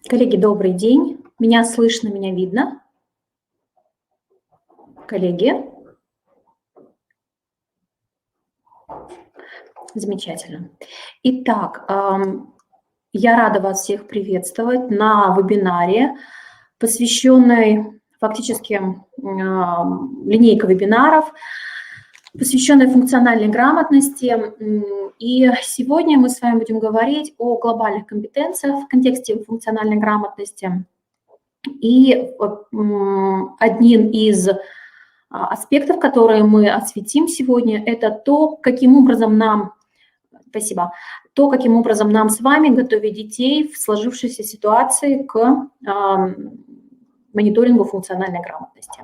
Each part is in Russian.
Коллеги, добрый день. Меня слышно, меня видно? Коллеги? Замечательно. Итак, я рада вас всех приветствовать на вебинаре, посвященной фактически линейка вебинаров, посвященной функциональной грамотности. И сегодня мы с вами будем говорить о глобальных компетенциях в контексте функциональной грамотности. И одним из аспектов, которые мы осветим сегодня, это то, каким образом нам с вами готовить детей в сложившейся ситуации к мониторингу функциональной грамотности.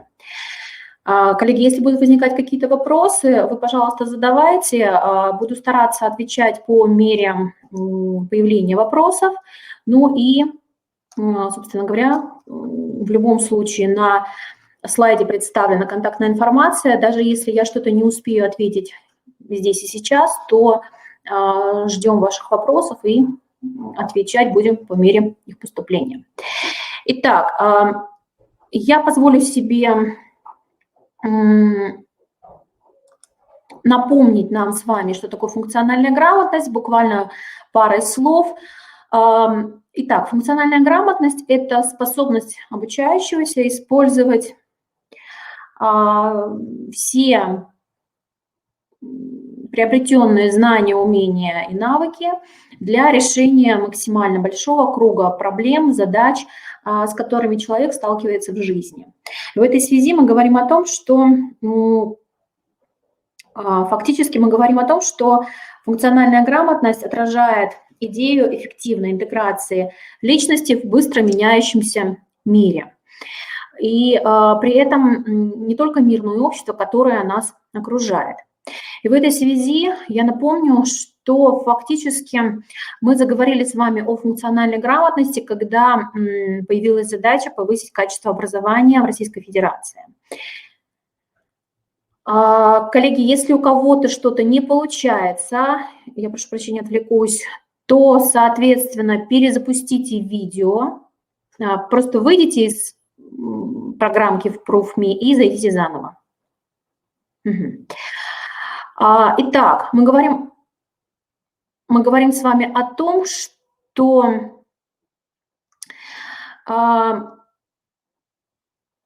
Коллеги, если будут возникать какие-то вопросы, вы, пожалуйста, задавайте. Буду стараться отвечать по мере появления вопросов. Ну и, собственно говоря, в любом случае на слайде представлена контактная информация. Даже если я что-то не успею ответить здесь и сейчас, то ждем ваших вопросов и отвечать будем по мере их поступления. Итак, я позволю себе напомнить нам с вами, что такое функциональная грамотность, буквально парой слов. Итак, функциональная грамотность – это способность обучающегося использовать все приобретенные знания, умения и навыки для решения максимально большого круга проблем, задач, с которыми человек сталкивается в жизни. В этой связи мы говорим о том, что функциональная грамотность отражает идею эффективной интеграции личности в быстро меняющемся мире. И при этом не только мир, но и общество, которое нас окружает. И в этой связи я напомню, что фактически мы заговорили с вами о функциональной грамотности, когда появилась задача повысить качество образования в Российской Федерации. Коллеги, если у кого-то что-то не получается, я прошу прощения, отвлекусь, то, соответственно, перезапустите видео, просто выйдите из программки в ProofMe и зайдите заново. Итак, мы говорим с вами о том, что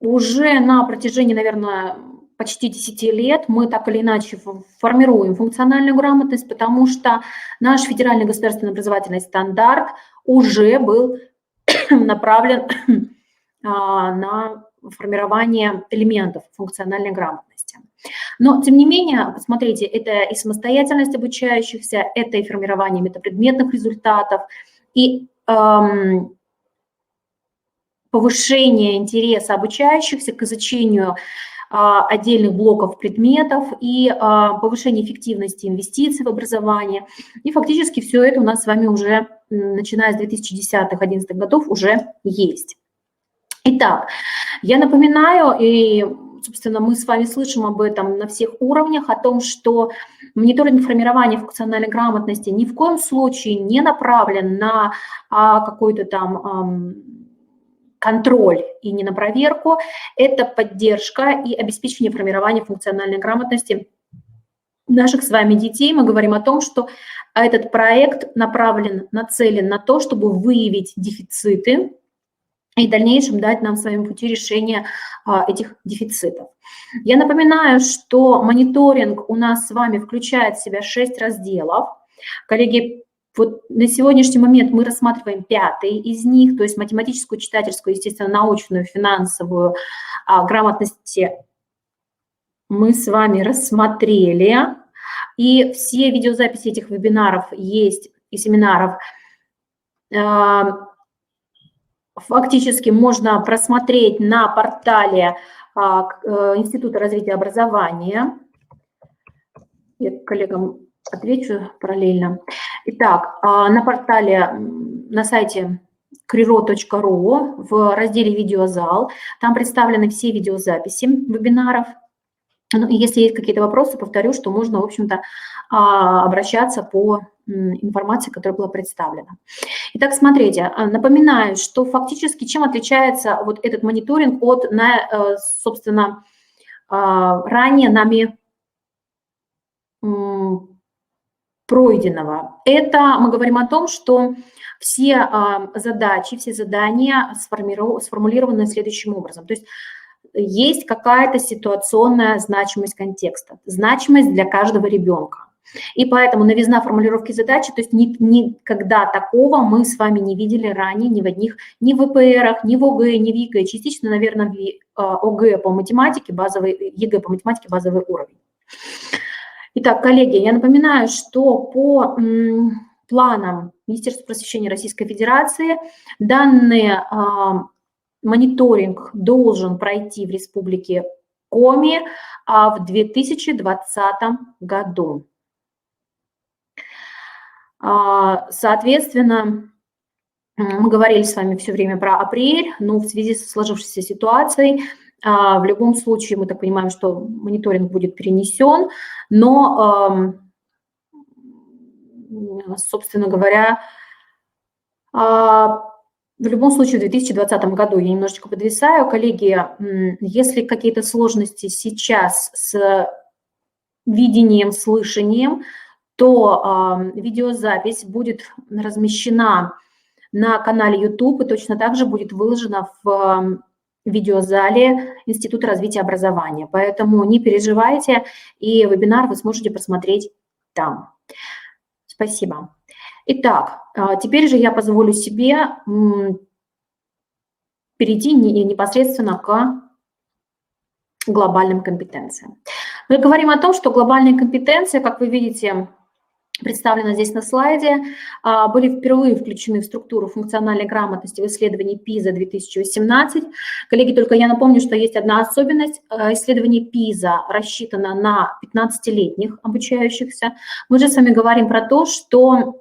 уже на протяжении, наверное, почти 10 лет мы так или иначе формируем функциональную грамотность, потому что наш федеральный государственный образовательный стандарт уже был направлен на формирование элементов функциональной грамотности. Но, тем не менее, посмотрите, это и самостоятельность обучающихся, это и формирование метапредметных результатов, и повышение интереса обучающихся к изучению отдельных блоков предметов и повышение эффективности инвестиций в образование. И фактически все это у нас с вами уже, начиная с 2010-2011 годов, уже есть. Итак, я напоминаю, и, собственно, мы с вами слышим об этом на всех уровнях, о том, что мониторинг формирования функциональной грамотности ни в коем случае не направлен на какой-то там контроль и не на проверку, это поддержка и обеспечение формирования функциональной грамотности наших с вами детей. Мы говорим о том, что этот проект нацелен на то, чтобы выявить дефициты и в дальнейшем дать нам с вами пути решения этих дефицитов. Я напоминаю, что мониторинг у нас с вами включает в себя 6 разделов. Коллеги, вот на сегодняшний момент мы рассматриваем 5-й из них, то есть математическую, читательскую, естественно, научную, финансовую грамотность мы с вами рассмотрели. И все видеозаписи этих вебинаров есть и семинаров фактически можно просмотреть на портале Института развития образования. Я коллегам отвечу параллельно. Итак, на портале, на сайте kriro.ru в разделе «Видеозал», там представлены все видеозаписи вебинаров. Ну, и если есть какие-то вопросы, повторю, что можно, в общем-то, обращаться по информации, которая была представлена. Итак, смотрите, напоминаю, что фактически чем отличается вот этот мониторинг от, собственно, ранее нами пройденного. Это мы говорим о том, что все задачи, все задания сформулированы следующим образом. То есть есть какая-то ситуационная значимость контекста, значимость для каждого ребенка. И поэтому новизна формулировки задачи, то есть никогда такого мы с вами не видели ранее ни в одних, ни в ВПРах, ни в ОГЭ, ни в ЕГЭ. Частично, наверное, в ОГЭ по математике, ЕГЭ по математике базовый уровень. Итак, коллеги, я напоминаю, что по планам Министерства просвещения Российской Федерации данный мониторинг должен пройти в Республике Коми в 2020 году. Соответственно, мы говорили с вами все время про апрель, но в связи со сложившейся ситуацией, в любом случае, мы так понимаем, что мониторинг будет перенесен, но, собственно говоря, в любом случае в 2020 году я немножечко подвисаю. Коллеги, если какие-то сложности сейчас с видением, слышанием, то видеозапись будет размещена на канале YouTube и точно так же будет выложена в видеозале Института развития образования. Поэтому не переживайте, и вебинар вы сможете просмотреть там. Спасибо. Итак, теперь же я позволю себе перейти непосредственно к глобальным компетенциям. Мы говорим о том, что глобальные компетенции, как вы видите, представлено здесь на слайде, были впервые включены в структуру функциональной грамотности в исследовании ПИЗа 2018. Коллеги, только я напомню, что есть одна особенность. Исследование ПИЗа рассчитано на 15-летних обучающихся. Мы же с вами говорим про то, что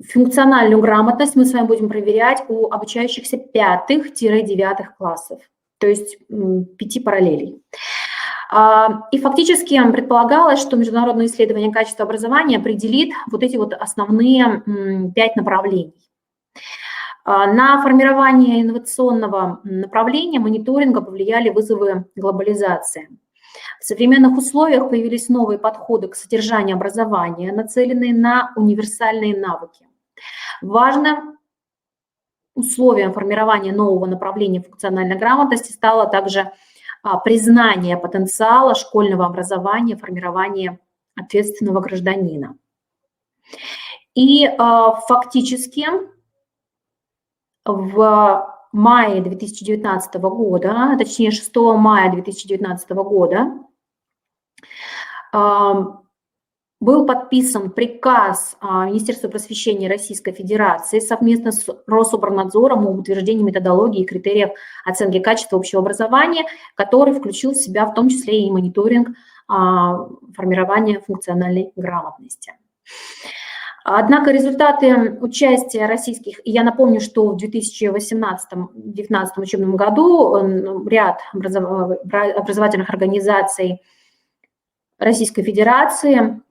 функциональную грамотность мы с вами будем проверять у обучающихся 5-9 классов, то есть 5 параллелей. И фактически предполагалось, что международное исследование качества образования определит вот эти вот основные 5 направлений. На формирование инновационного направления мониторинга повлияли вызовы глобализации. В современных условиях появились новые подходы к содержанию образования, нацеленные на универсальные навыки. Важным условием формирования нового направления функциональной грамотности стало также признание потенциала школьного образования, формирование ответственного гражданина. И фактически в мае 2019 года, точнее 6 мая 2019 года, был подписан приказ Министерства просвещения Российской Федерации совместно с Рособорнадзором об утверждении методологии и критериев оценки качества общего образования, который включил в себя в том числе и мониторинг формирования функциональной грамотности. Однако результаты участия российских, и я напомню, что в 2018-2019 учебном году ряд образовательных организаций Российской Федерации,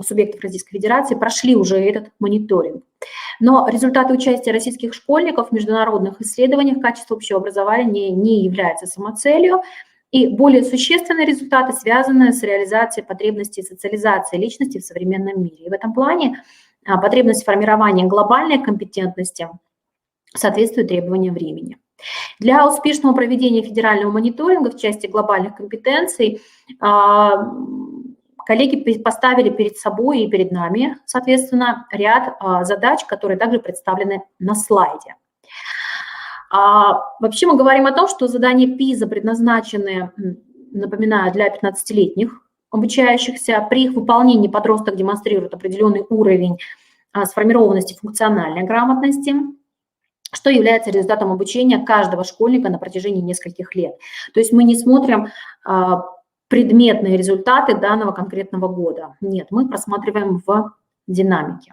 субъектов Российской Федерации прошли уже этот мониторинг. Но результаты участия российских школьников в международных исследованиях качества общего образования не являются самоцелью, и более существенные результаты связаны с реализацией потребностей социализации личности в современном мире. И в этом плане потребность формирования глобальной компетентности соответствует требованиям времени. Для успешного проведения федерального мониторинга в части глобальных компетенций коллеги поставили перед собой и перед нами, соответственно, ряд задач, которые также представлены на слайде. Вообще мы говорим о том, что задания ПИЗа предназначены, напоминаю, для 15-летних обучающихся. При их выполнении подросток демонстрирует определенный уровень сформированности функциональной грамотности, что является результатом обучения каждого школьника на протяжении нескольких лет. То есть мы не смотрим предметные результаты данного конкретного года. Нет, мы просматриваем в динамике.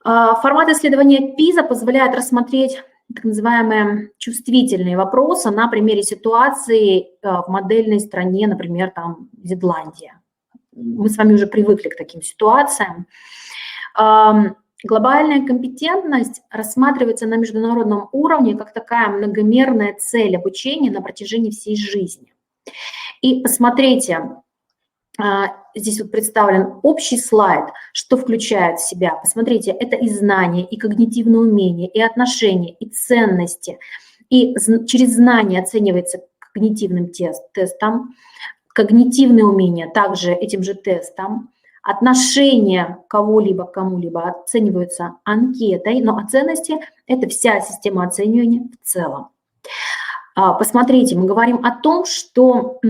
Формат исследования ПИЗа позволяет рассмотреть так называемые чувствительные вопросы на примере ситуации в модельной стране, например, там Зеландия. мы с вами уже привыкли к таким ситуациям. Глобальная компетентность рассматривается на международном уровне как такая многомерная цель обучения на протяжении всей жизни. И посмотрите, здесь вот представлен общий слайд, что включает в себя. Посмотрите, это и знания, и когнитивные умения, и отношения, и ценности. И через знания оценивается когнитивным тестом, когнитивные умения также этим же тестом, отношения кого-либо к кому-либо оцениваются анкетой, но ценности – это вся система оценивания в целом. Посмотрите, мы говорим о том, что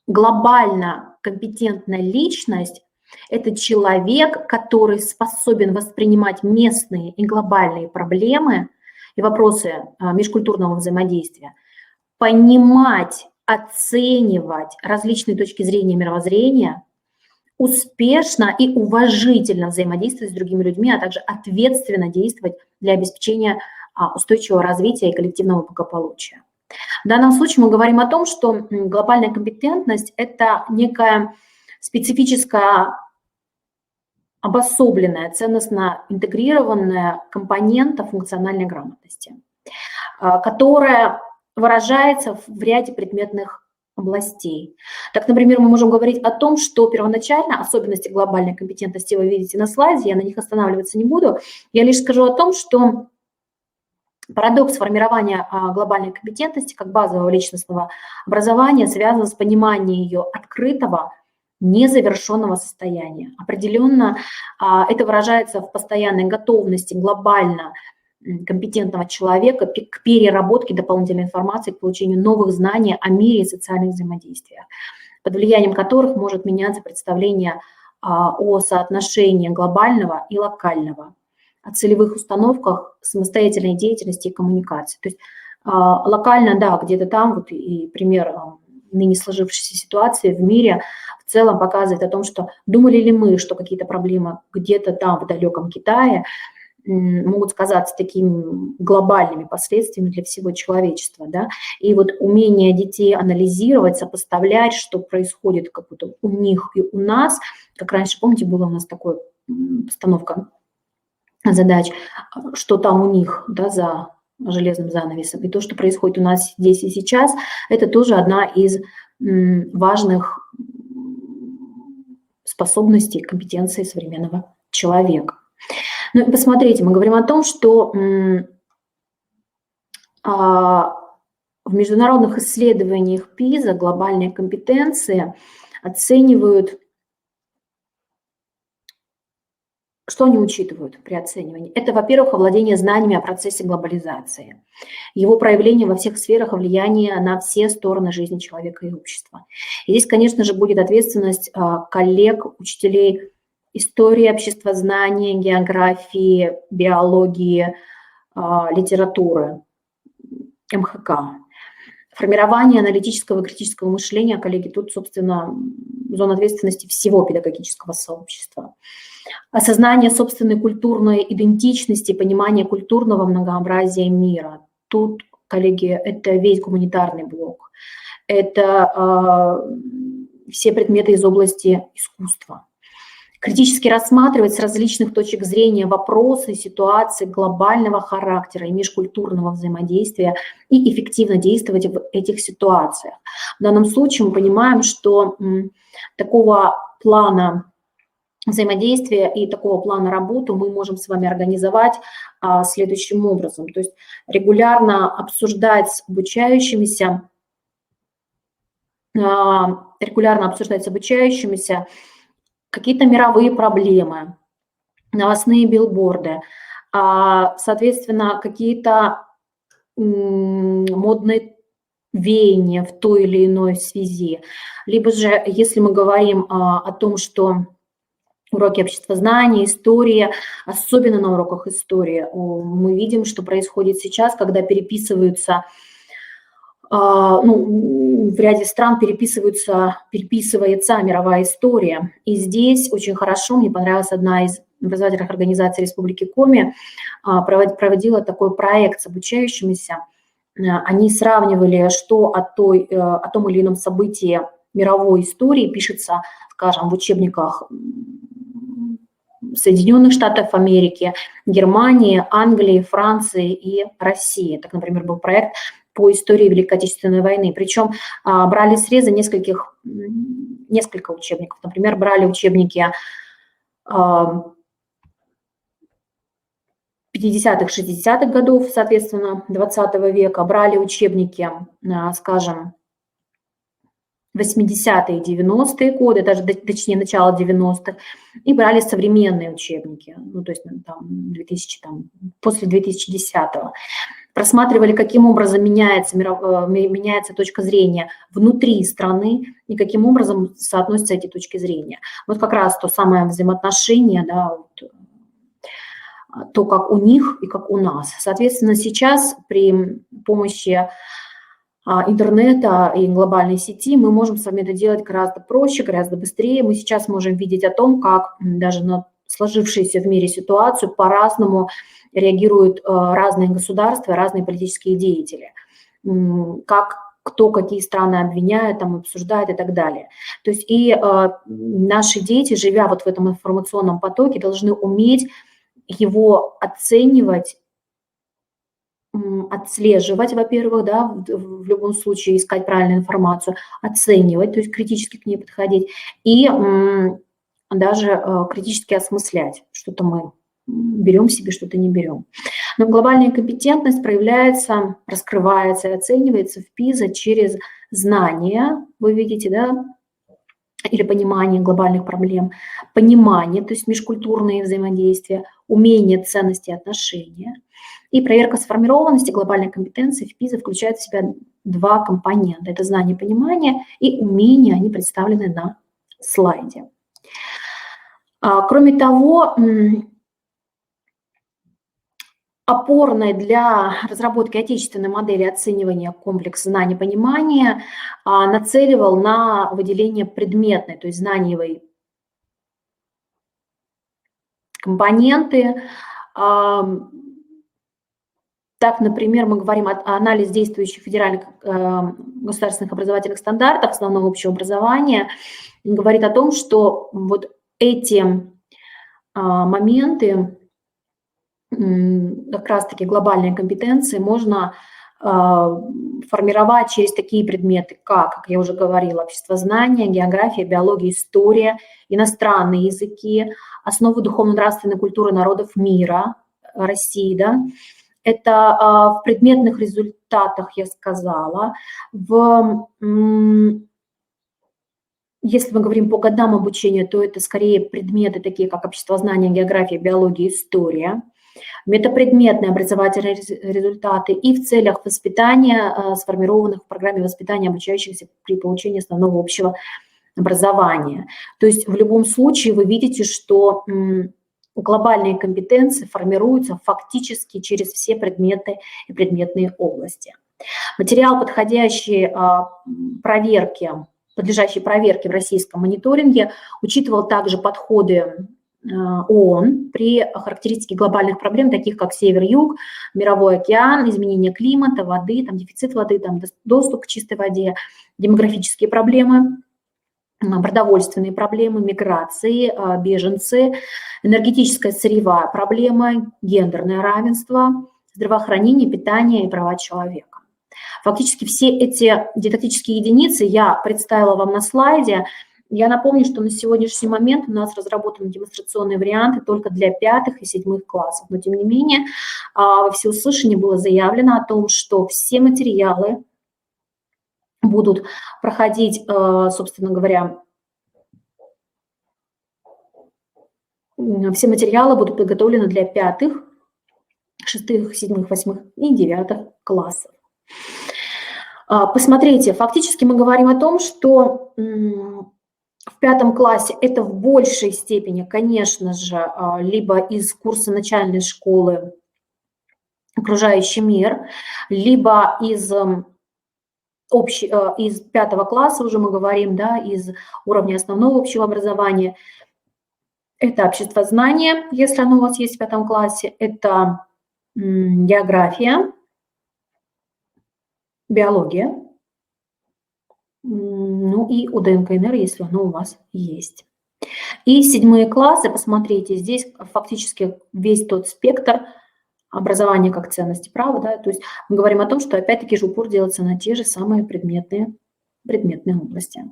глобально компетентная личность – это человек, который способен воспринимать местные и глобальные проблемы и вопросы межкультурного взаимодействия, понимать, оценивать различные точки зрения мировоззрения, успешно и уважительно взаимодействовать с другими людьми, а также ответственно действовать для обеспечения устойчивого развития и коллективного благополучия. В данном случае мы говорим о том, что глобальная компетентность – это некая специфическая, обособленная, ценностно интегрированная компонента функциональной грамотности, которая выражается в ряде предметных областей. Так, например, мы можем говорить о том, что первоначально особенности глобальной компетентности вы видите на слайде, я на них останавливаться не буду, я лишь скажу о том, что парадокс формирования глобальной компетентности как базового личностного образования связан с пониманием ее открытого, незавершенного состояния. Определенно это выражается в постоянной готовности глобально компетентного человека к переработке дополнительной информации, к получению новых знаний о мире и социальных взаимодействиях, под влиянием которых может меняться представление о соотношении глобального и локального, о целевых установках самостоятельной деятельности и коммуникации. То есть локально, да, где-то там, вот и пример ныне сложившейся ситуации в мире в целом показывает о том, что думали ли мы, что какие-то проблемы где-то там в далеком Китае могут сказаться такими глобальными последствиями для всего человечества, да, и вот умение детей анализировать, сопоставлять, что происходит как будто у них и у нас, как раньше, помните, была у нас такая постановка задач, что там у них, да, за железным занавесом, и то, что происходит у нас здесь и сейчас, это тоже одна из важных способностей, компетенций современного человека. Ну и посмотрите, мы говорим о том, что в международных исследованиях ПИЗа глобальные компетенции оценивают, что они учитывают при оценивании. Это, во-первых, овладение знаниями о процессе глобализации, его проявление во всех сферах и влияние на все стороны жизни человека и общества. И здесь, конечно же, будет ответственность коллег, учителей истории, обществознания, географии, биологии, литературы, МХК. Формирование аналитического и критического мышления, коллеги, тут, собственно, зона ответственности всего педагогического сообщества. Осознание собственной культурной идентичности, понимание культурного многообразия мира. Тут, коллеги, это весь гуманитарный блок. Это все предметы из области искусства. Критически рассматривать с различных точек зрения вопросы, ситуации глобального характера и межкультурного взаимодействия и эффективно действовать в этих ситуациях. В данном случае мы понимаем, что такого плана взаимодействия и такого плана работы мы можем с вами организовать следующим образом. То есть регулярно обсуждать с обучающимися, какие-то мировые проблемы, новостные билборды, соответственно, какие-то модные веяния в той или иной связи. Либо же, если мы говорим о том, что уроки обществознания, история, особенно на уроках истории, мы видим, что происходит сейчас, когда переписываются, в ряде стран переписывается мировая история. И здесь очень хорошо, мне понравилась одна из образовательных организаций Республики Коми, проводила такой проект с обучающимися. Они сравнивали, что о том или ином событии мировой истории пишется, скажем, в учебниках Соединенных Штатов Америки, Германии, Англии, Франции и России. Так, например, был проект по истории Великой Отечественной войны. Причем брали срезы несколько учебников. Например, брали учебники 50-х, 60-х годов, соответственно, 20 века, брали учебники, скажем, 80-е, 90-е годы, даже точнее начало 90-х, и брали современные учебники, ну, то есть там, 2000, там, после 2010-го. Просматривали, каким образом меняется точка зрения внутри страны и каким образом соотносятся эти точки зрения. Вот как раз то самое взаимоотношение, да, вот, то, как у них и как у нас. Соответственно, сейчас при помощи интернета и глобальной сети мы можем с вами это делать гораздо проще, гораздо быстрее. Мы сейчас можем видеть о том, как даже на сложившуюся в мире ситуацию по-разному реагируют разные государства, разные политические деятели, как кто какие страны обвиняет, там, обсуждает и так далее. То есть и наши дети, живя вот в этом информационном потоке, должны уметь его оценивать, отслеживать, во-первых, да, в любом случае искать правильную информацию, оценивать, то есть критически к ней подходить, и даже критически осмыслять, что-то мы берем себе, что-то не берем. Но глобальная компетентность проявляется, раскрывается и оценивается в ПИЗа через знания, вы видите, да, или понимание глобальных проблем, понимание, то есть межкультурные взаимодействия, умение, ценности, отношения. И проверка сформированности глобальной компетенции в ПИЗа включает в себя два компонента. Это знание, понимание и умение, они представлены на слайде. Кроме того, опорной для разработки отечественной модели оценивания комплекса знаний, понимания нацеливал на выделение предметной, то есть знаниевой компоненты. Так, например, мы говорим о анализе действующих федеральных государственных образовательных стандартов основного общего образования. Говорит о том, что вот эти моменты, как раз-таки глобальные компетенции, можно формировать через такие предметы, как я уже говорила, обществознание, география, биология, история, иностранные языки, основы духовно-нравственной культуры народов мира, России, да. Это в предметных результатах, я сказала. Если мы говорим по годам обучения, то это скорее предметы, такие как обществознание, география, биология, история. Метапредметные образовательные результаты и в целях воспитания, сформированных в программе воспитания обучающихся при получении основного общего образования. То есть в любом случае вы видите, что глобальные компетенции формируются фактически через все предметы и предметные области. Материал, подлежащий проверке в российском мониторинге, учитывал также подходы ООН при характеристике глобальных проблем, таких как север-юг, мировой океан, изменение климата, воды, там, дефицит воды, там, доступ к чистой воде, демографические проблемы, продовольственные проблемы, миграции, беженцы, энергетическая сырьевая проблема, гендерное равенство, здравоохранение, питание и права человека. Фактически все эти дидактические единицы я представила вам на слайде. Я напомню, что на сегодняшний момент у нас разработаны демонстрационные варианты только для 5 и 7 классов. Но тем не менее, во всеуслышание было заявлено о том, что все материалы будут проходить, собственно говоря, все материалы будут подготовлены для 5, 6, 7, 8 и 9 классов. Посмотрите, фактически мы говорим о том, что в 5 классе это в большей степени, конечно же, либо из курса начальной школы «Окружающий мир», либо из 5 класса, уже мы говорим, да, из уровня основного общего образования. Это обществознание, если оно у вас есть в 5 классе, это география, биология, ну и УДН КНР, если оно у вас есть. И 7 классы, посмотрите, здесь фактически весь тот спектр образования как ценности права, да, то есть мы говорим о том, что опять-таки же упор делается на те же самые предметные области.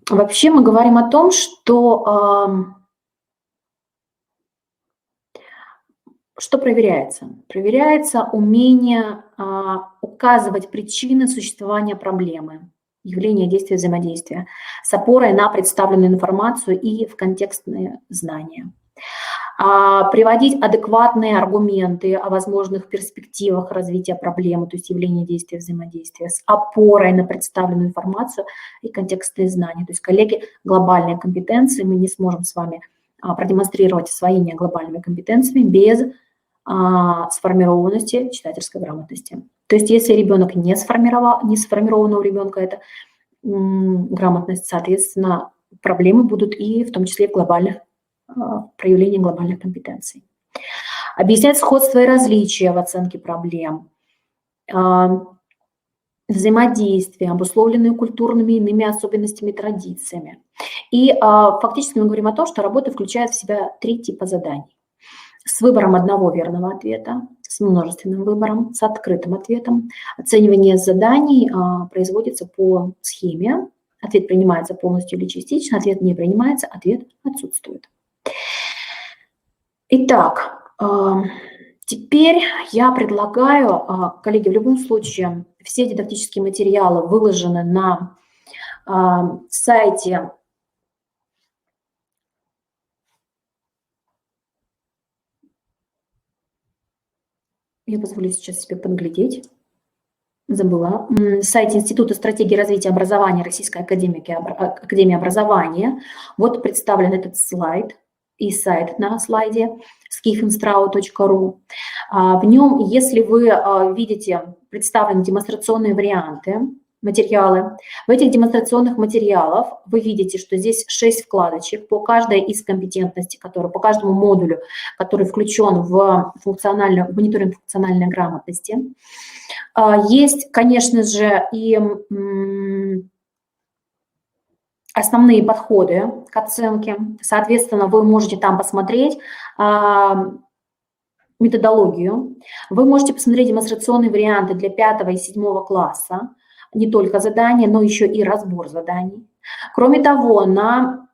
Вообще мы говорим о том, что проверяется? Проверяется умение указывать причины существования проблемы, явления, действия, взаимодействия с опорой на представленную информацию и в контекстные знания. Приводить адекватные аргументы о возможных перспективах развития проблемы, то есть явления, действия, взаимодействия с опорой на представленную информацию и контекстные знания. То есть, коллеги, глобальные компетенции мы не сможем с вами продемонстрировать освоение глобальными компетенциями без сформированности читательской грамотности. То есть если ребенок не сформирован у ребенка эта грамотность, соответственно, проблемы будут и в том числе в глобальных проявлениях глобальных компетенций. Объяснять сходство и различия в оценке проблем, взаимодействие, обусловленные культурными и иными особенностями и традициями. И фактически мы говорим о том, что работа включает в себя 3 типа заданий. С выбором одного верного ответа, с множественным выбором, с открытым ответом. Оценивание заданий производится по схеме. Ответ принимается полностью или частично, ответ не принимается, ответ отсутствует. Итак, теперь я предлагаю, коллеги, в любом случае все дидактические материалы выложены на сайте я позволю сейчас себе подглядеть. Забыла. Сайт Института стратегии развития образования Российской академии образования. Вот представлен этот слайд и сайт на слайде skifinstrao.ru. В нем, если вы видите, представлены демонстрационные варианты, материалы. В этих демонстрационных материалах вы видите, что здесь 6 вкладочек по каждой из компетентностей, по каждому модулю, который включен в мониторинг функциональной грамотности. Есть, конечно же, и основные подходы к оценке. Соответственно, вы можете там посмотреть методологию. Вы можете посмотреть демонстрационные варианты для 5 и 7 класса. Не только задания, но еще и разбор заданий. Кроме того, на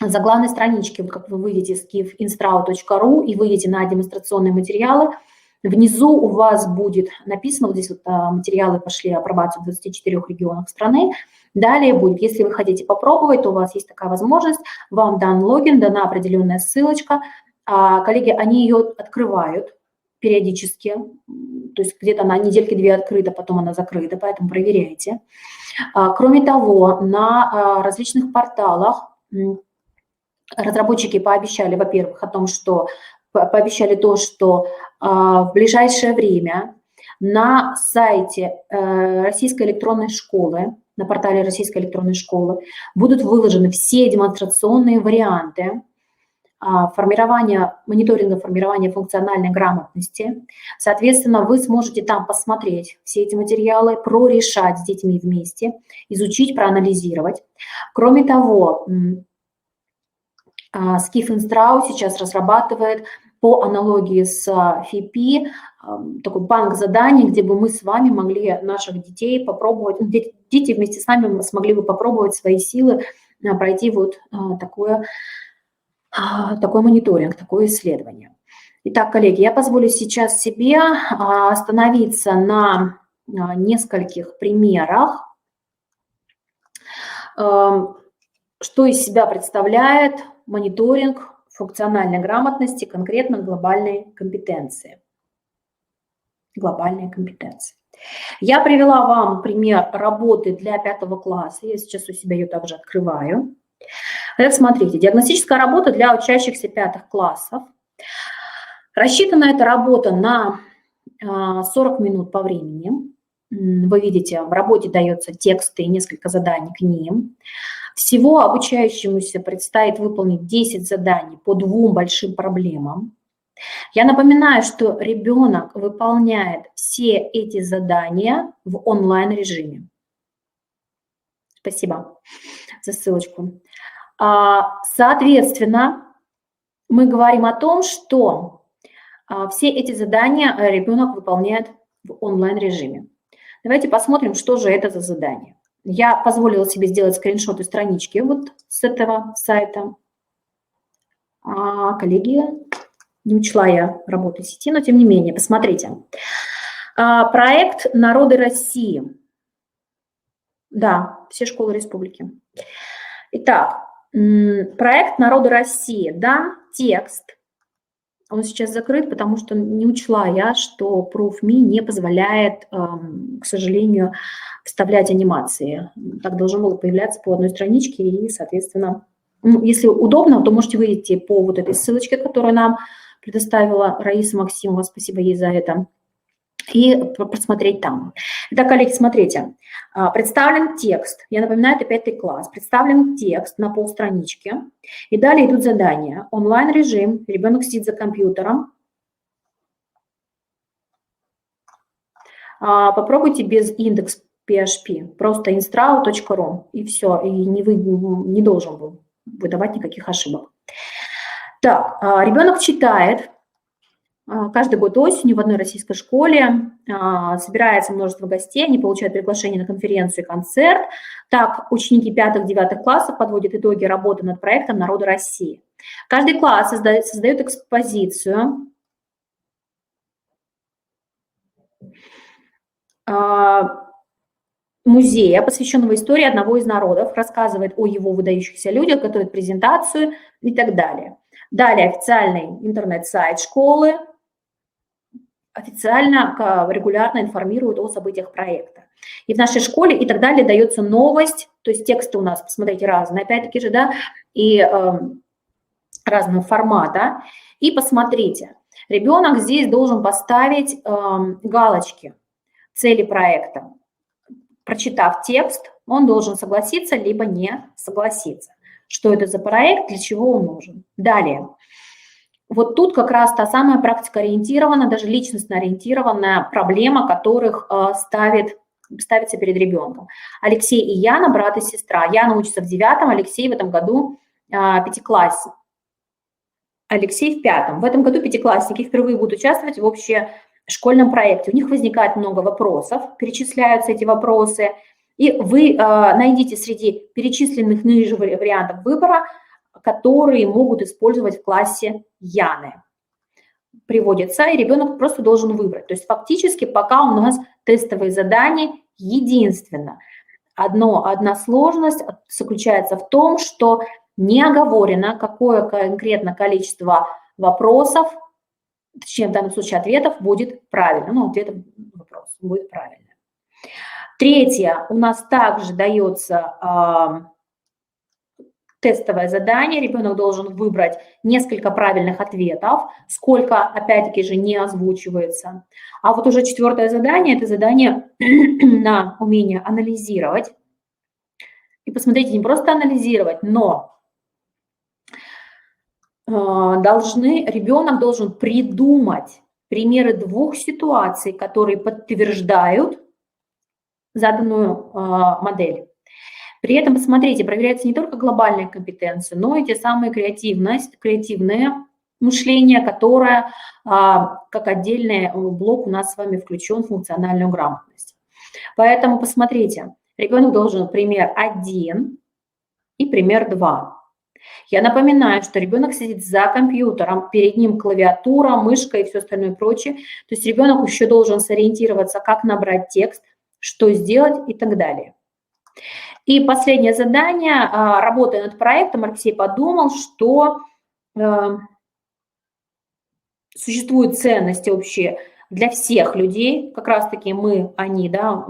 заглавной страничке, как вы выйдете с skifinstrao.ru и выйдете на демонстрационные материалы, внизу у вас будет написано, вот здесь вот материалы пошли апробацию в 24 регионах страны. Далее будет, если вы хотите попробовать, то у вас есть такая возможность, вам дан логин, дана определенная ссылочка. Коллеги, они ее открывают периодически, то есть где-то на недельки 2 открыта, потом она закрыта, поэтому проверяйте. Кроме того, на различных порталах разработчики пообещали, во-первых, пообещали то, что в ближайшее время на сайте Российской электронной школы, на портале Российской электронной школы будут выложены все демонстрационные варианты мониторинга формирования функциональной грамотности. Соответственно, вы сможете там посмотреть все эти материалы, прорешать с детьми вместе, изучить, проанализировать. Кроме того, Skifinstrao сейчас разрабатывает по аналогии с FIPI такой банк заданий, где бы мы с вами могли наших детей попробовать, дети вместе с нами смогли бы попробовать свои силы, пройти вот такой мониторинг, такое исследование. Итак, коллеги, я позволю сейчас себе остановиться на нескольких примерах, что из себя представляет мониторинг функциональной грамотности, конкретно глобальные компетенции. Глобальные компетенции. Я привела вам пример работы для 5 класса. Я сейчас у себя ее также открываю. Итак, смотрите, диагностическая работа для учащихся 5 классов. Рассчитана эта работа на 40 минут по времени. Вы видите, в работе дается тексты и несколько заданий к ним. Всего обучающемуся предстоит выполнить 10 заданий по 2 большим проблемам. Я напоминаю, что ребенок выполняет все эти задания в онлайн-режиме. Спасибо за ссылочку. Соответственно, мы говорим о том, что все эти задания ребенок выполняет в онлайн-режиме. Давайте посмотрим, что же это за задание. Я позволила себе сделать скриншоты странички вот с этого сайта. Коллеги, не учла я работу сети, но тем не менее, посмотрите. Проект «Народы России». Да, все школы республики. Итак, проект «Народы России». Да, текст. Он сейчас закрыт, потому что не учла я, что ProofMe не позволяет, к сожалению, вставлять анимации. Так должно было появляться по одной страничке, и, соответственно, если удобно, то можете выйти по вот этой ссылочке, которую нам предоставила Раиса Максимова, спасибо ей за это, и просмотреть там. Итак, коллеги, смотрите, представлен текст, я напоминаю, это 5 класс, представлен текст на полстранички, и далее идут задания. Онлайн-режим, ребенок сидит за компьютером. Попробуйте без индекс PHP, просто instrao.ru, и все, и не должен был выдавать никаких ошибок. Так, ребенок читает. Каждый год осенью в одной российской школе собирается множество гостей, они получают приглашение на конференцию и концерт. Так, ученики 5-9 классов подводят итоги работы над проектом «Народы России». Каждый класс создает экспозицию. Музея, посвященного истории одного из народов, рассказывает о его выдающихся людях, готовит презентацию и так далее. Далее официальный интернет-сайт школы официально, регулярно информирует о событиях проекта. И в нашей школе и так далее дается новость, то есть тексты у нас, посмотрите, разные, опять-таки же, да, и разного формата. И посмотрите, ребенок здесь должен поставить галочки, цели проекта. Прочитав текст, он должен согласиться, либо не согласиться. Что это за проект, для чего он нужен. Далее. Вот тут как раз та самая практикоориентированная, даже личностно-ориентированная проблема, которых ставится перед ребенком. Алексей и Яна, брат и сестра. Яна учится в 9-м, Алексей в этом году 5-классник. Алексей в 5-м. В этом году 5-классники впервые будут участвовать в общешкольном проекте. У них возникает много вопросов, перечисляются эти вопросы, и вы найдите среди перечисленных ниже вариантов выбора, которые могут использовать в классе Яны. Приводится, и ребенок просто должен выбрать. То есть фактически пока у нас тестовые задания единственно. Одна сложность заключается в том, что не оговорено, какое конкретно количество вопросов, точнее в данном случае ответов, будет правильно. Ну, ответов на вопрос будет правильно. Третье, у нас также дается тестовое задание, ребенок должен выбрать несколько правильных ответов, сколько, опять-таки же, не озвучивается. А вот уже 4-е задание – это задание на умение анализировать. И посмотрите, не просто анализировать, но ребенок должен придумать примеры 2 ситуаций, которые подтверждают заданную модель. При этом, посмотрите, проверяется не только глобальная компетенция, но и те самые креативное мышление, которое как отдельный блок у нас с вами включен в функциональную грамотность. Поэтому посмотрите, ребенок должен пример 1 и пример 2. Я напоминаю, что ребенок сидит за компьютером, перед ним клавиатура, мышка и все остальное прочее. То есть ребенок еще должен сориентироваться, как набрать текст, что сделать и так далее. И последнее задание, работая над проектом, Алексей подумал, что существуют ценности общие для всех людей, как раз-таки мы, они, да,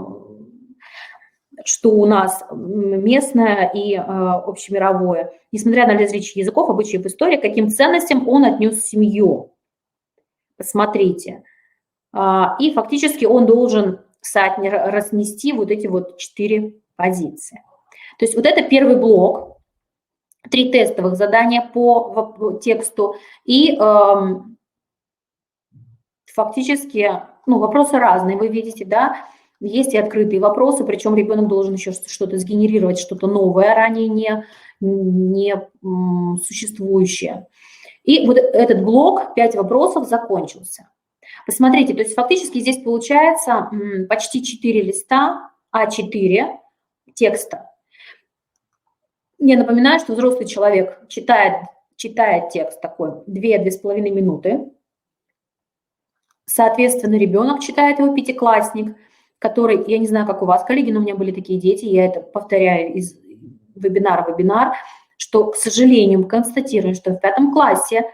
что у нас местное и общемировое. Несмотря на различия языков, обычаев, истории, к каким ценностям он отнес семью. Посмотрите. И фактически он должен разнести вот эти вот 4 позиции. То есть вот это первый блок, 3 тестовых задания по тексту и фактически, ну, вопросы разные, вы видите, да, Есть и открытые вопросы, причем ребенок должен еще что-то сгенерировать, что-то новое, ранее не существующее. И вот этот блок 5 вопросов закончился. Посмотрите, то есть фактически здесь получается почти 4 листа А4 текста. Я напоминаю, что взрослый человек читает текст такой 2-2,5 минуты. Соответственно, ребенок читает его, пятиклассник, который, я не знаю, как у вас, коллеги, но у меня были такие дети, я это повторяю из вебинара в вебинар, что, к сожалению, мы констатируем, что в 5 классе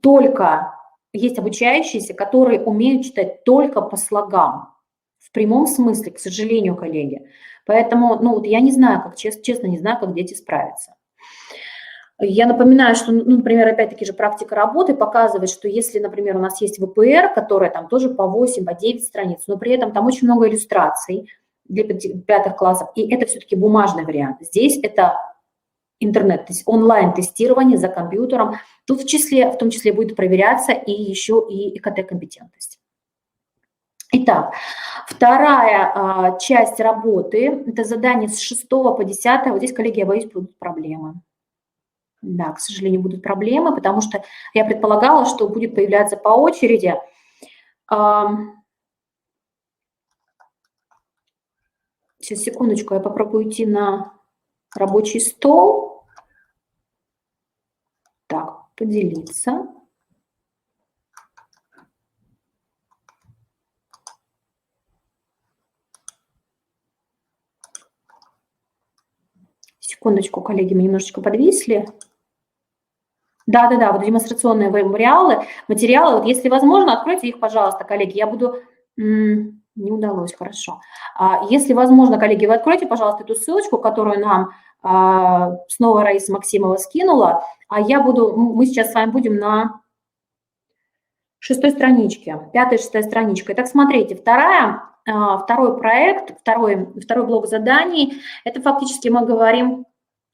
только есть обучающиеся, которые умеют читать только по слогам. В прямом смысле, к сожалению, коллеги. Поэтому, ну, вот я не знаю, как честно, не знаю, как дети справятся. Я напоминаю, что, ну, например, опять-таки же практика работы показывает, что если, например, у нас есть ВПР, которая там тоже по 8, по 9 страниц, но при этом там очень много иллюстраций для 5 классов, и это все-таки бумажный вариант. Здесь это интернет, то есть онлайн-тестирование за компьютером. Тут в том числе будет проверяться и еще и ИКТ-компетентность. Итак, вторая часть работы – это задание с 6 по 10. Вот здесь, коллеги, я боюсь, будут проблемы. Да, к сожалению, будут проблемы, потому что я предполагала, что будет появляться по очереди. Сейчас, секундочку, я попробую идти на рабочий стол. Так, поделиться. Секундочку, коллеги, мы немножечко подвисли. Да, вот демонстрационные материалы. Вот если возможно, откройте их, пожалуйста, коллеги. Я буду... Не удалось, хорошо. Если возможно, коллеги, вы откройте, пожалуйста, эту ссылочку, которую нам снова Раиса Максимова скинула. Мы сейчас с вами будем на 6 страничке, 5-6 страничка. Итак, смотрите, второй проект, второй блок заданий, это фактически мы говорим,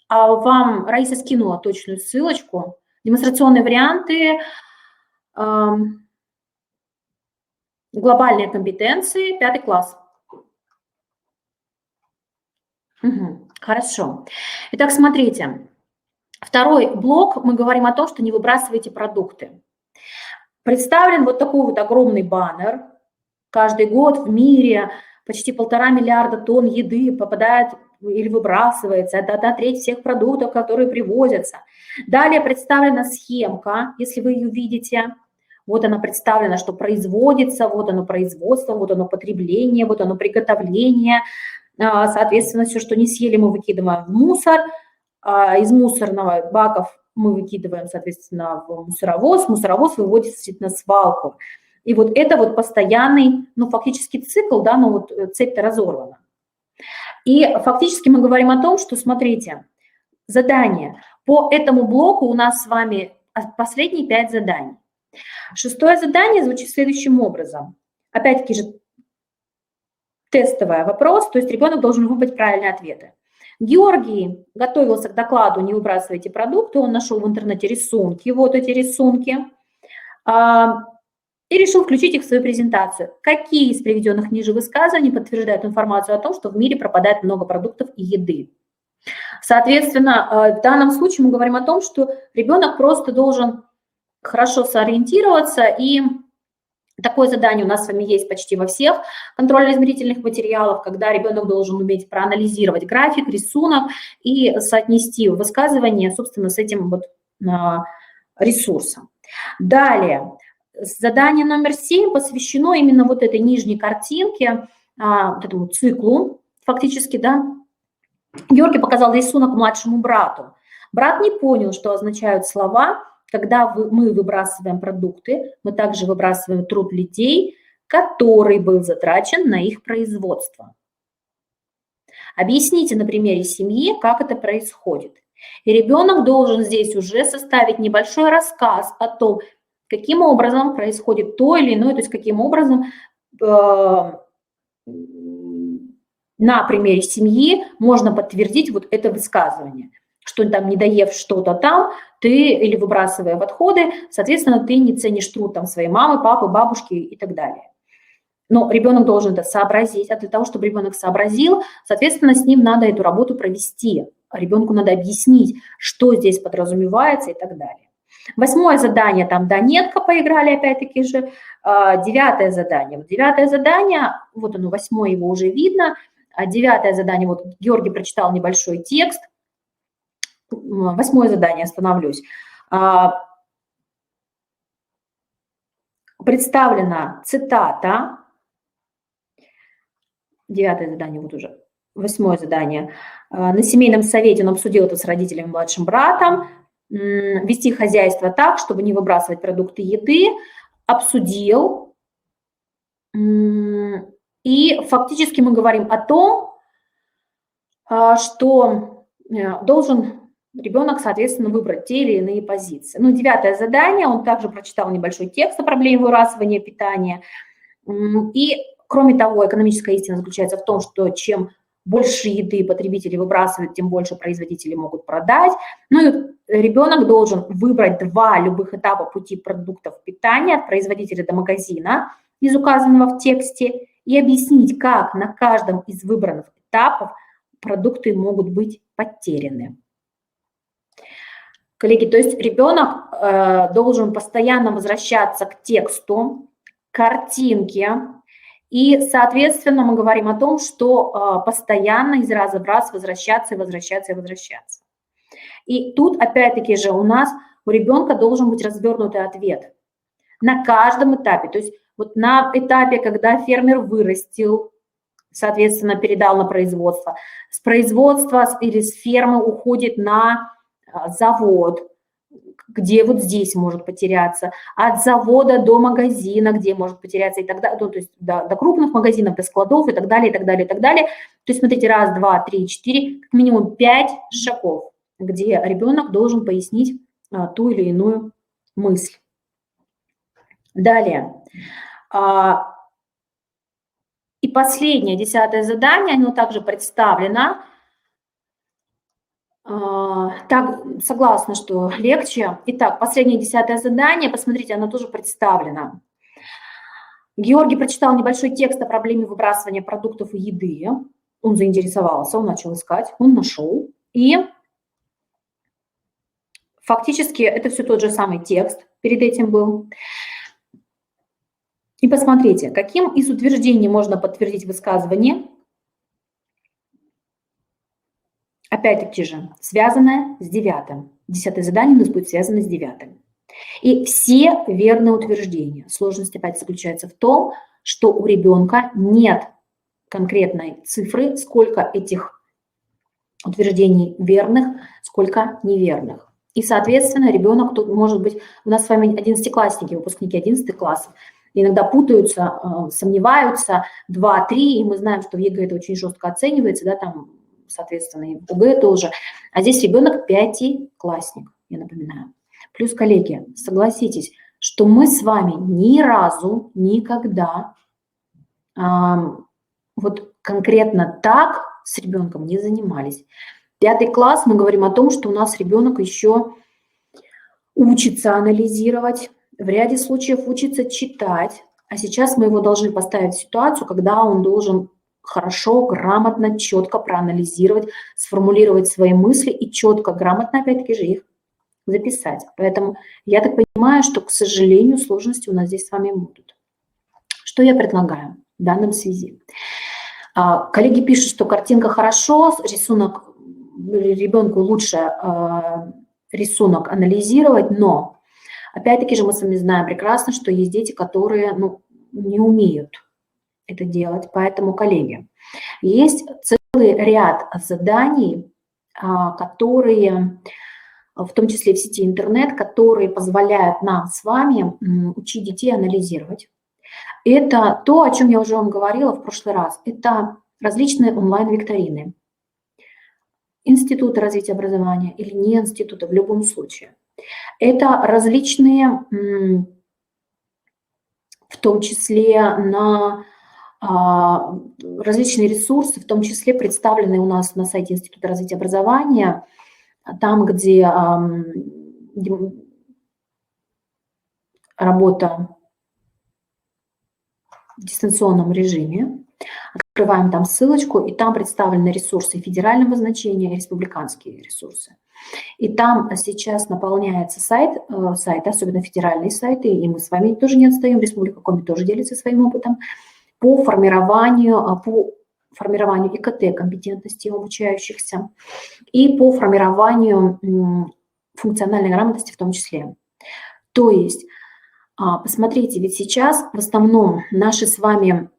вам Раиса скинула точную ссылочку, демонстрационные варианты, глобальные компетенции, 5 класс. Хорошо. Итак, смотрите, второй блок, мы говорим о том, что не выбрасывайте продукты. Представлен вот такой вот огромный баннер. Каждый год в мире почти 1,5 миллиарда тонн еды попадает или выбрасывается. Это 1/3 всех продуктов, которые привозятся. Далее представлена схемка, если вы ее видите. Вот она представлена, что производится, вот оно производство, вот оно потребление, вот оно приготовление. Соответственно, все, что не съели, мы выкидываем в мусор. Из мусорного баков мы выкидываем, соответственно, в мусоровоз выводит на свалку. И вот это вот постоянный, ну, фактически цикл, да, но вот цепь-то разорвана. И фактически мы говорим о том, что, смотрите, задание. По этому блоку у нас с вами последние 5 заданий. 6-е задание звучит следующим образом. Опять-таки же тестовый вопрос, то есть ребенок должен выбрать правильные ответы. Георгий готовился к докладу «Не выбрасывайте продукты», он нашел в интернете рисунки, вот эти рисунки, и решил включить их в свою презентацию. Какие из приведенных ниже высказываний подтверждают информацию о том, что в мире пропадает много продуктов и еды? Соответственно, в данном случае мы говорим о том, что ребенок просто должен хорошо сориентироваться, и такое задание у нас с вами есть почти во всех контрольно-измерительных материалах, когда ребенок должен уметь проанализировать график, рисунок и соотнести высказывание, собственно, с этим вот ресурсом. Далее, задание номер 7 посвящено именно вот этой нижней картинке, вот этому циклу, фактически, да. Георгий показал рисунок младшему брату. Брат не понял, что означают слова. Когда мы выбрасываем продукты, мы также выбрасываем труд людей, который был затрачен на их производство. Объясните на примере семьи, как это происходит. И ребенок должен здесь уже составить небольшой рассказ о том, каким образом происходит то или иное, то есть каким образом на примере семьи можно подтвердить вот это высказывание, что там, не доев что-то там, ты или выбрасывая в отходы, соответственно, ты не ценишь труд там своей мамы, папы, бабушки и так далее. Но ребенок должен это сообразить, а для того, чтобы ребенок сообразил, соответственно, с ним надо эту работу провести. Ребенку надо объяснить, что здесь подразумевается и так далее. 8 задание, там Донетка поиграли опять-таки же. 9 задание. 9 задание, вот оно, 8 его уже видно. 9 задание, вот Георгий прочитал небольшой текст. 8 задание, остановлюсь. Представлена цитата. 9 задание, вот уже 8 задание. На семейном совете он обсудил это с родителями и младшим братом. Вести хозяйство так, чтобы не выбрасывать продукты еды. Обсудил. И фактически мы говорим о том, что должен ребенок, соответственно, выбрать те или иные позиции. Ну, 9 задание, он также прочитал небольшой текст о проблеме выбрасывания питания. И, кроме того, экономическая истина заключается в том, что чем больше еды потребители выбрасывают, тем больше производители могут продать. Ну и ребенок должен выбрать 2 любых этапа пути продуктов питания от производителя до магазина из указанного в тексте и объяснить, как на каждом из выбранных этапов продукты могут быть потеряны. Коллеги, то есть ребенок должен постоянно возвращаться к тексту, к картинке, и, соответственно, мы говорим о том, что постоянно из раза в раз возвращаться и возвращаться и возвращаться. И тут, опять-таки же, у ребенка должен быть развернутый ответ на каждом этапе. То есть вот на этапе, когда фермер вырастил, соответственно, передал на производство, с производства или с фермы уходит на завод, где вот здесь может потеряться, от завода до магазина, где может потеряться, и так далее, то есть до крупных магазинов, до складов и так далее, и так далее, и так далее. То есть смотрите, 1, 2, 3, 4, как минимум 5 шагов, где ребенок должен пояснить ту или иную мысль. Далее. И последнее, 10 задание, оно также представлено. Так, согласна, что легче. Итак, последнее 10 задание, посмотрите, оно тоже представлено. Георгий прочитал небольшой текст о проблеме выбрасывания продуктов и еды. Он заинтересовался, он начал искать, он нашел. И фактически это все тот же самый текст перед этим был. И посмотрите, каким из утверждений можно подтвердить высказывание. Опять-таки же, связанное с 9. 10 задание у нас будет связано с 9. И все верные утверждения. Сложность опять заключается в том, что у ребенка нет конкретной цифры, сколько этих утверждений верных, сколько неверных. И, соответственно, ребенок тут может быть... У нас с вами 11-классники, выпускники 11 классов, иногда путаются, сомневаются, 2, 3, и мы знаем, что в ЕГЭ это очень жестко оценивается, да, там, соответственно, и в ОГЭ тоже. А здесь ребенок 5-классник, я напоминаю. Плюс, коллеги, согласитесь, что мы с вами ни разу, никогда вот конкретно так с ребенком не занимались. 5 класс, мы говорим о том, что у нас ребенок еще учится анализировать, в ряде случаев учится читать, а сейчас мы его должны поставить в ситуацию, когда он должен хорошо, грамотно, четко проанализировать, сформулировать свои мысли и четко, грамотно, опять-таки же, их записать. Поэтому я так понимаю, что, к сожалению, сложности у нас здесь с вами будут. Что я предлагаю в данном связи? Коллеги пишут, что картинка хорошо, рисунок, ребенку лучше рисунок анализировать, но опять-таки же мы с вами знаем прекрасно, что есть дети, которые не умеют это делать. Поэтому, коллеги, есть целый ряд заданий, которые, в том числе в сети интернет, которые позволяют нам с вами учить детей анализировать. Это то, о чем я уже вам говорила в прошлый раз. Это различные онлайн-викторины. Институты развития образования или не институты, в любом случае. Это различные, в том числе на различные ресурсы, в том числе представленные у нас на сайте Института развития образования, там, где работа в дистанционном режиме. Открываем там ссылочку, и там представлены ресурсы федерального значения и республиканские ресурсы. И там сейчас наполняется сайт, особенно федеральные сайты, и мы с вами тоже не отстаем, Республика Коми тоже делится своим опытом, по формированию ИКТ компетентности обучающихся и по формированию функциональной грамотности в том числе. То есть, посмотрите, ведь сейчас в основном наши с вами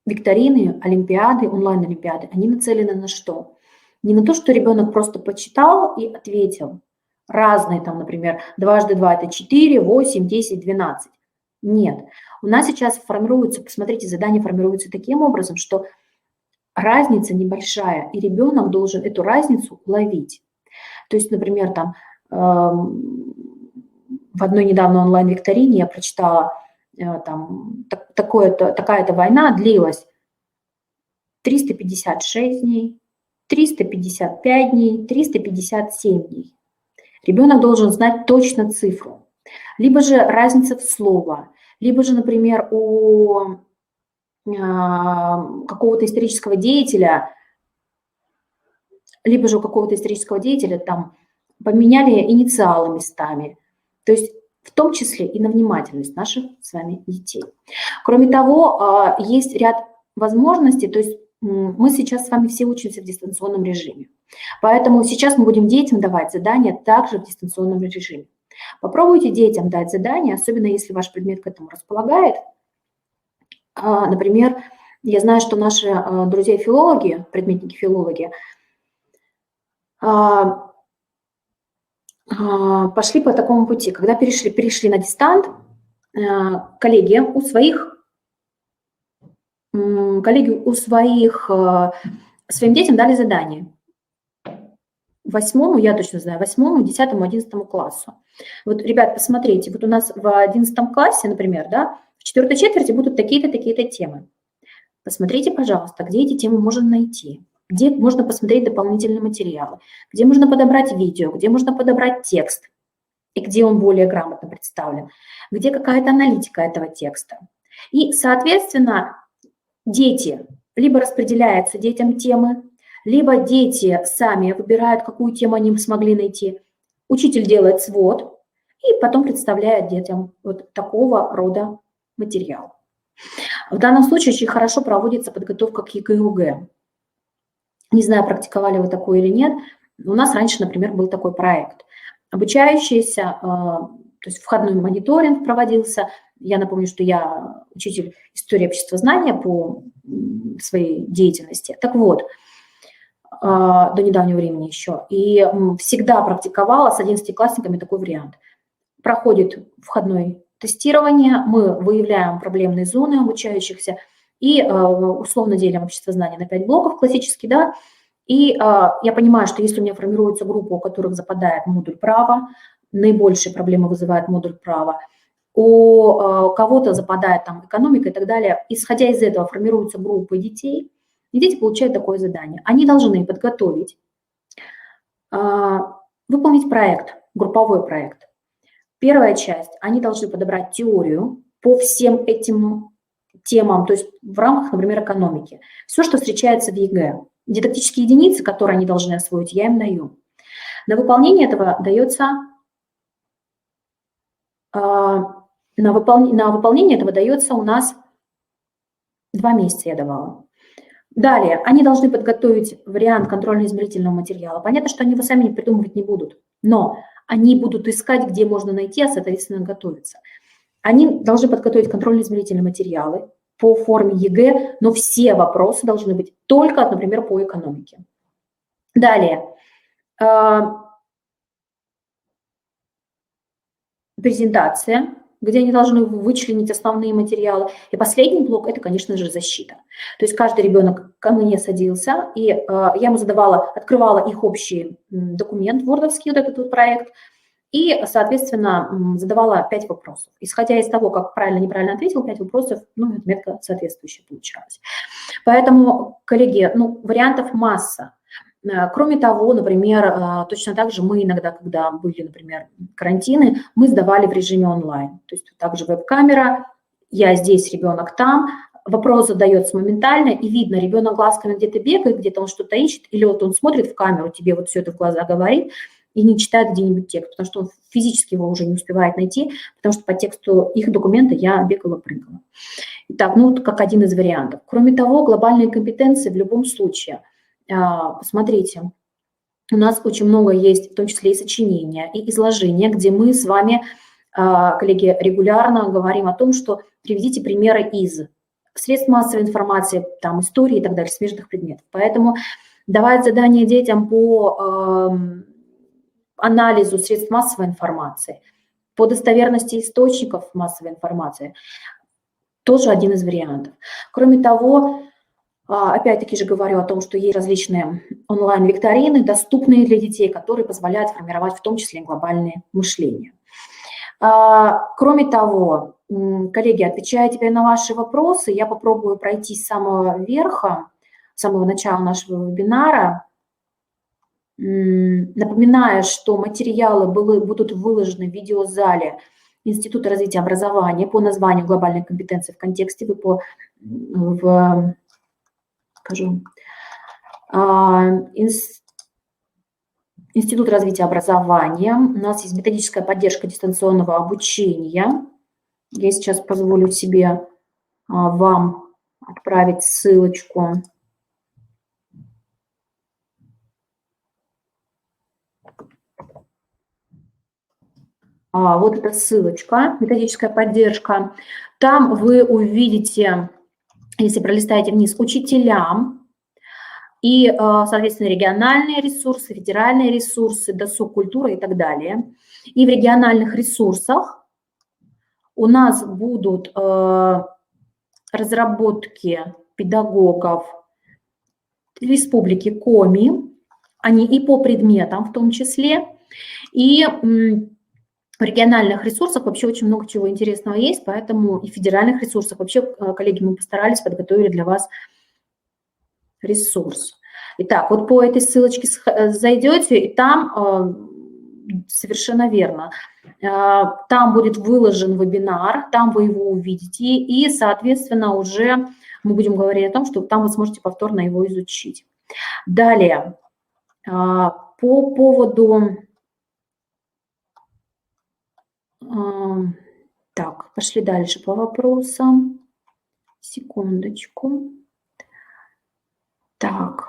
викторины, олимпиады, онлайн-олимпиады, они нацелены на что? Не на то, что ребенок просто почитал и ответил. Разные там, например, 2 × 2 – это 4, 8, 10, 12. Нет. У нас сейчас формируются, посмотрите, задания формируются таким образом, что разница небольшая, и ребенок должен эту разницу ловить. То есть, например, там в одной недавно онлайн-викторине я прочитала, такая-то война длилась 356 дней, 355 дней, 357 дней. Ребенок должен знать точно цифру. Либо же разница в слово, либо же, например, у какого-то исторического деятеля, там поменяли инициалы местами. То есть в том числе и на внимательность наших с вами детей. Кроме того, есть ряд возможностей, то есть мы сейчас с вами все учимся в дистанционном режиме. Поэтому сейчас мы будем детям давать задания также в дистанционном режиме. Попробуйте детям дать задания, особенно если ваш предмет к этому располагает. Например, я знаю, что наши друзья-филологи, предметники-филологи, пошли по такому пути. Когда перешли на дистант, коллеги своим детям дали задание. 8, я точно знаю, 8, 10, 11 классу. Вот, ребят, посмотрите, вот у нас в 11 классе, например, да, в 4 четверти будут такие-то, такие-то темы. Посмотрите, пожалуйста, где эти темы можно найти, где можно посмотреть дополнительные материалы, где можно подобрать видео, где можно подобрать текст, и где он более грамотно представлен, где какая-то аналитика этого текста. И, соответственно, дети, либо распределяются детям темы, либо дети сами выбирают, какую тему они смогли найти. Учитель делает свод и потом представляет детям вот такого рода материал. В данном случае очень хорошо проводится подготовка к ЕГЭ и ОГЭ. Не знаю, практиковали вы такое или нет. У нас раньше, например, был такой проект. Обучающиеся, то есть входной мониторинг проводился. Я напомню, что я учитель истории обществознания по своей деятельности. Так вот, до недавнего времени еще. И всегда практиковала с 11-классниками такой вариант. Проходит входное тестирование, мы выявляем проблемные зоны обучающихся и условно делим обществознание на 5 блоков классически, да. И я понимаю, что если у меня формируется группа, у которых западает модуль права, наибольшие проблемы вызывает модуль права, у кого-то западает там экономика и так далее, исходя из этого формируются группы детей, и дети получают такое задание. Они должны подготовить, выполнить проект, групповой проект. Первая часть, они должны подобрать теорию по всем этим темам, то есть в рамках, например, экономики. Все, что встречается в ЕГЭ. Дидактические единицы, которые они должны освоить, я им даю. На выполнение этого дается, у нас 2 месяца я давала. Далее, они должны подготовить вариант контрольно-измерительного материала. Понятно, что они его сами придумывать не будут, но они будут искать, где можно найти, а, соответственно, готовиться. Они должны подготовить контрольно-измерительные материалы по форме ЕГЭ, но все вопросы должны быть только, например, по экономике. Далее, презентация, где они должны вычленить основные материалы. И последний блок – это, конечно же, защита. То есть каждый ребенок ко мне садился, и я ему открывала их общий документ, вордовский вот этот вот проект, и, соответственно, задавала 5 вопросов. Исходя из того, как правильно, неправильно ответил, 5 вопросов, отметка соответствующая получалась. Поэтому, коллеги, вариантов масса. Кроме того, например, точно так же мы иногда, когда были, например, карантины, мы сдавали в режиме онлайн. То есть также веб-камера, я здесь, ребенок там, вопрос задается моментально, и видно, ребенок глазками где-то бегает, где-то он что-то ищет, или вот он смотрит в камеру, тебе вот все это в глаза говорит, и не читает где-нибудь текст, потому что он физически его уже не успевает найти, потому что по тексту их документа я бегала-прыгала. Итак, ну вот как один из вариантов. Кроме того, глобальные компетенции в любом случае. Посмотрите, у нас очень много есть, в том числе и сочинения, и изложения, где мы с вами, коллеги, регулярно говорим о том, что приведите примеры из средств массовой информации, там, истории и так далее, смежных предметов. Поэтому давать задания детям по анализу средств массовой информации, по достоверности источников массовой информации, тоже один из вариантов. Кроме того, опять-таки же говорю о том, что есть различные онлайн-викторины, доступные для детей, которые позволяют формировать в том числе глобальное мышление. Кроме того, коллеги, отвечая теперь на ваши вопросы, я попробую пройти с самого верха, с самого начала нашего вебинара, напоминая, что материалы будут выложены в видеозале Института развития образования по названию «Глобальные компетенции в контексте», Институт развития образования. У нас есть методическая поддержка дистанционного обучения. Я сейчас позволю себе вам отправить ссылочку. Вот эта ссылочка, методическая поддержка. Там вы увидите, если пролистаете вниз, учителям и, соответственно, региональные ресурсы, федеральные ресурсы, досуг, культура и так далее. И в региональных ресурсах у нас будут разработки педагогов Республики Коми, они и по предметам в том числе, и в региональных ресурсах вообще очень много чего интересного есть, поэтому и в федеральных ресурсах вообще, коллеги, мы постарались, подготовили для вас ресурс. Итак, вот по этой ссылочке зайдете, и там совершенно верно. Там будет выложен вебинар, там вы его увидите, и, соответственно, уже мы будем говорить о том, что там вы сможете повторно его изучить. Далее, по поводу... Так, пошли дальше по вопросам. Секундочку. Так,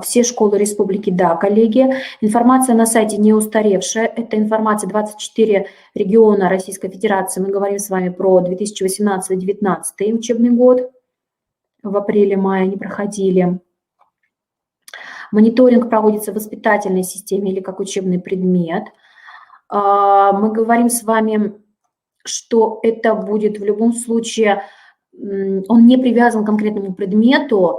все школы республики, да, коллеги. Информация на сайте не устаревшая. Это информация 24 региона Российской Федерации. Мы говорим с вами про 2018-2019 учебный год. В апреле-мае они проходили. Мониторинг проводится в воспитательной системе или как учебный предмет. Мы говорим с вами, что это будет в любом случае, он не привязан к конкретному предмету,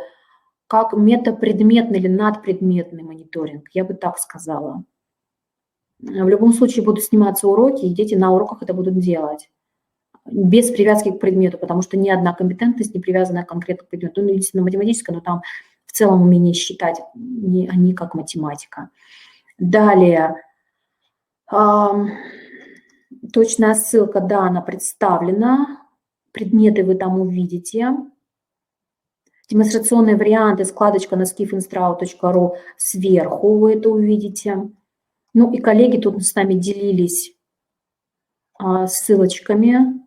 как метапредметный или надпредметный мониторинг, я бы так сказала. В любом случае будут сниматься уроки, и дети на уроках это будут делать, без привязки к предмету, потому что ни одна компетентность не привязана к конкретному предмету. Ну, единственное, математическая, но там в целом умение считать, они как математика. Далее. Точная ссылка, да, она представлена. Предметы вы там увидите. Демонстрационные варианты, складочка на skifinstrau.ru сверху вы это увидите. Ну и коллеги тут с нами делились ссылочками.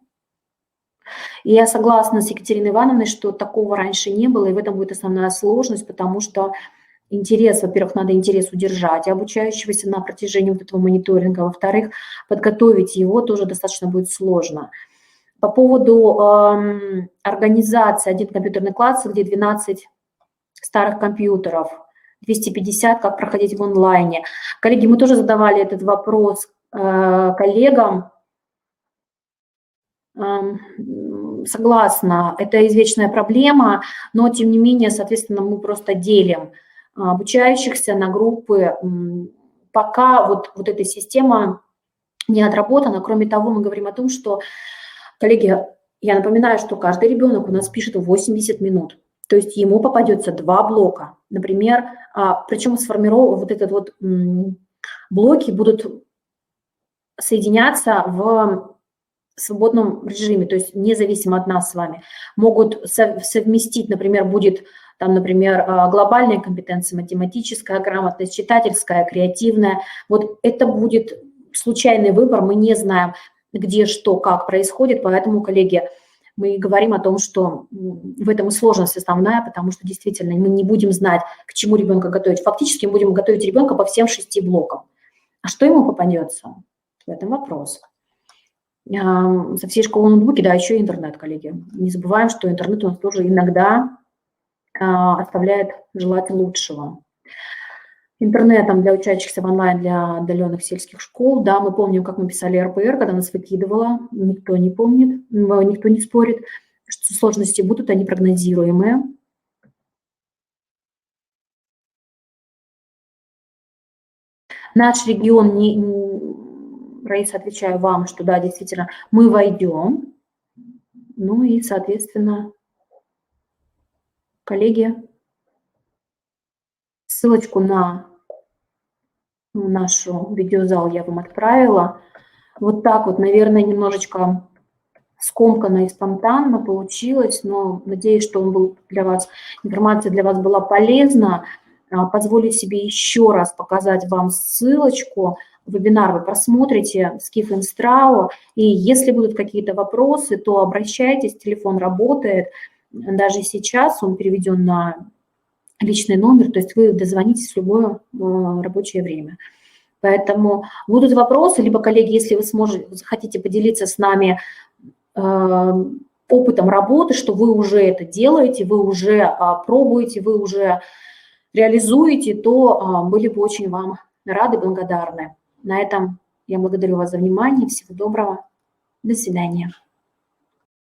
И я согласна с Екатериной Ивановной, что такого раньше не было, и в этом будет основная сложность, потому что интерес, во-первых, надо интерес удержать обучающегося на протяжении вот этого мониторинга, во-вторых, подготовить его тоже достаточно будет сложно. По поводу организации один компьютерный класс, где 12 старых компьютеров, 250, как проходить в онлайне. Коллеги, мы тоже задавали этот вопрос коллегам. Согласна, это извечная проблема, но тем не менее, соответственно, мы просто делим обучающихся на группы, пока вот эта система не отработана. Кроме того, мы говорим о том, что, коллеги, я напоминаю, что каждый ребенок у нас пишет 80 минут. То есть ему попадется 2 блока. Например, причем сформирован вот этот вот блоки будут соединяться в свободном режиме, то есть независимо от нас с вами. Могут совместить, например, будет там, например, глобальная компетенция, математическая грамотность, читательская, креативная. Вот это будет случайный выбор, мы не знаем, где, что, как происходит, поэтому, коллеги, мы говорим о том, что в этом и сложность основная, потому что действительно мы не будем знать, к чему ребенка готовить. Фактически мы будем готовить ребенка по всем 6 блокам. А что ему попадется? В этом вопрос. Со всей школы ноутбуки, да, еще и интернет, коллеги. Не забываем, что интернет у нас тоже иногда оставляет желать лучшего. Интернетом для учащихся в онлайн, для отдаленных сельских школ. Да, мы помним, как мы писали РПР, когда нас выкидывало. Никто не помнит, никто не спорит, что сложности будут, они прогнозируемые. Наш регион, Раиса, отвечаю вам, что да, действительно, мы войдем. Ну и, соответственно, коллеги, ссылочку на нашу видеозал я вам отправила. Вот так вот, наверное, немножечко скомканно и спонтанно получилось, но надеюсь, что он был для вас, информация для вас была полезна. Позволю себе еще раз показать вам ссылочку. Вебинар вы просмотрите, Skif Instrao, и если будут какие-то вопросы, то обращайтесь, телефон работает. Даже сейчас он переведен на личный номер, то есть вы дозвонитесь в любое рабочее время. Поэтому будут вопросы, либо, коллеги, если вы хотите поделиться с нами опытом работы, что вы уже это делаете, вы уже пробуете, вы уже реализуете, то были бы очень вам рады, благодарны. На этом я благодарю вас за внимание. Всего доброго. До свидания.